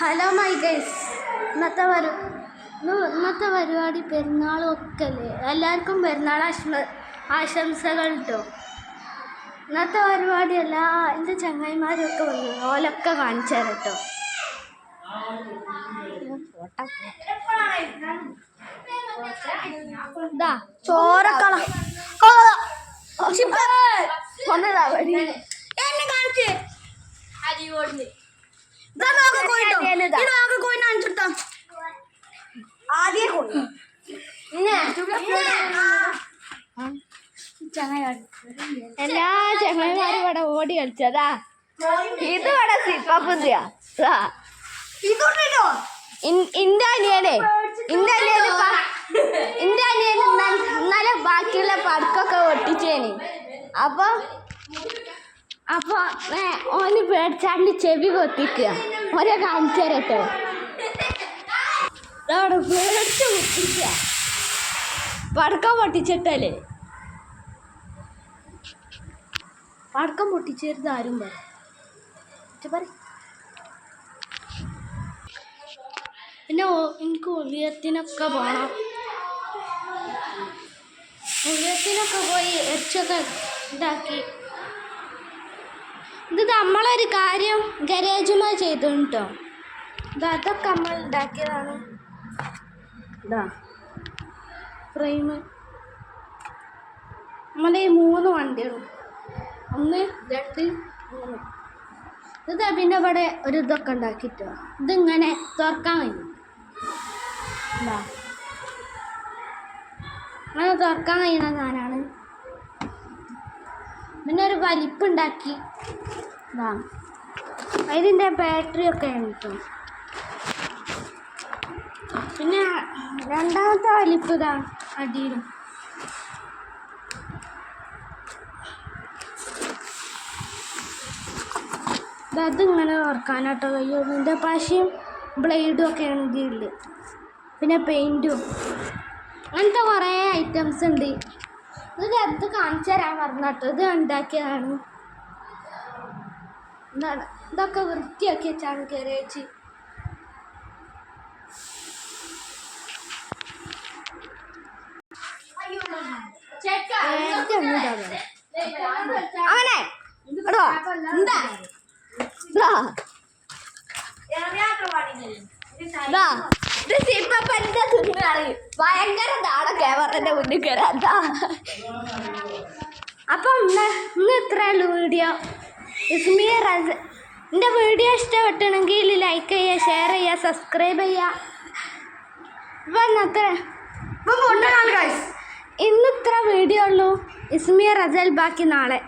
Hello my guys, ഇന്നത്തെ പരിപാടി പെരുന്നാളും ഒക്കെ അല്ലേ. എല്ലാവർക്കും പെരുന്നാൾ ആശംസകൾ കേട്ടോ. ഇന്നത്തെ പരിപാടി എൻ്റെ ചങ്ങായിമാരൊക്കെ വന്നു, ഓലൊക്കെ കാണിച്ചു തരാം കേട്ടോ. ചോരക്കള എന്നെ കാണിച്ച് എല്ലാ ചങ്ങന്മാരും ഇവിടെ ഓടി കളിച്ചതാ. ഇത് ഇവിടെ സിപ്പുന്തിയാ ഇന്റെ അനിയനെ ഇന്നലെ ബാക്കിയുള്ള പടക്കൊക്കെ ഒട്ടിച്ചേന്. അപ്പൊ ഓന് പേടിച്ചാണ്ട് ചെവി കൊത്തിക്കുക. ഓരോ കാണിച്ചു തരട്ടോ. അവിടെ പേടിച്ച് പൊട്ടിക്ക, പടക്കം പൊട്ടിച്ചിട്ടല്ലേ. പടക്കം പൊട്ടിച്ചേരുത് ആരും പറ. പിന്നെ എനിക്ക് ഉളിയത്തിനൊക്കെ പോകണം. ഉളിയത്തിനൊക്കെ പോയി എച്ചൊക്കെ ഉണ്ടാക്കി. ഇത് നമ്മളൊരു കാര്യം ഗരേജുമായി ചെയ്തു കേട്ടോ. അതൊക്കെ നമ്മൾ ഉണ്ടാക്കിയതാണ്. ഫ്രെയിം നമ്മളെ ഈ 3 വണ്ടികളും 1, 2, 3. ഇത് പിന്നെ ഇവിടെ ഒരു ഇതൊക്കെ ഉണ്ടാക്കിട്ടോ. ഇതിങ്ങനെ തുറക്കാൻ കഴിയും. അങ്ങനെ തുറക്കാൻ കഴിയുന്ന സാധനമാണ്. പിന്നെ ഒരു വലിപ്പുണ്ടാക്കി. അതിൻ്റെ ബാറ്ററി ഒക്കെ ആണ് കേട്ടോ. പിന്നെ രണ്ടാമത്തെ വലിപ്പ് ഇതാ അടിയിലും. അതിങ്ങനെ തുറക്കാനാട്ടോ കഴിയും. ഇതിൻ്റെ പശയും ബ്ലേഡും ഒക്കെയാണ് ഇതിൽ. പിന്നെ പെയിൻറ്റും അങ്ങനത്തെ കുറേ ഐറ്റംസ് ഉണ്ട്. ഇത് കാണിച്ചു തരാൻ പറഞ്ഞിട്ടോ. ഇത് ഉണ്ടാക്കിയതാണ്. ഇതൊക്കെ വൃത്തിയാക്കി വെച്ചാണ് ഗരേജ്. അങ്ങനെ ഭയങ്കര നാളെ ക്യാമറന്റെ മുന്നിൽ കയറാം. അപ്പം ഇന്ന് ഇത്രയുള്ളൂ വീഡിയോ. എൻ്റെ വീഡിയോ ഇഷ്ടപ്പെട്ടുണ്ടെങ്കിൽ ലൈക്ക് ചെയ്യുക, ഷെയർ ചെയ്യുക, സബ്സ്ക്രൈബ് ചെയ്യുക. ഇന്ന് ഇത്ര വീഡിയോ ഉള്ളൂ. ഇസ്മിയ റസൽ, ബാക്കി നാളെ.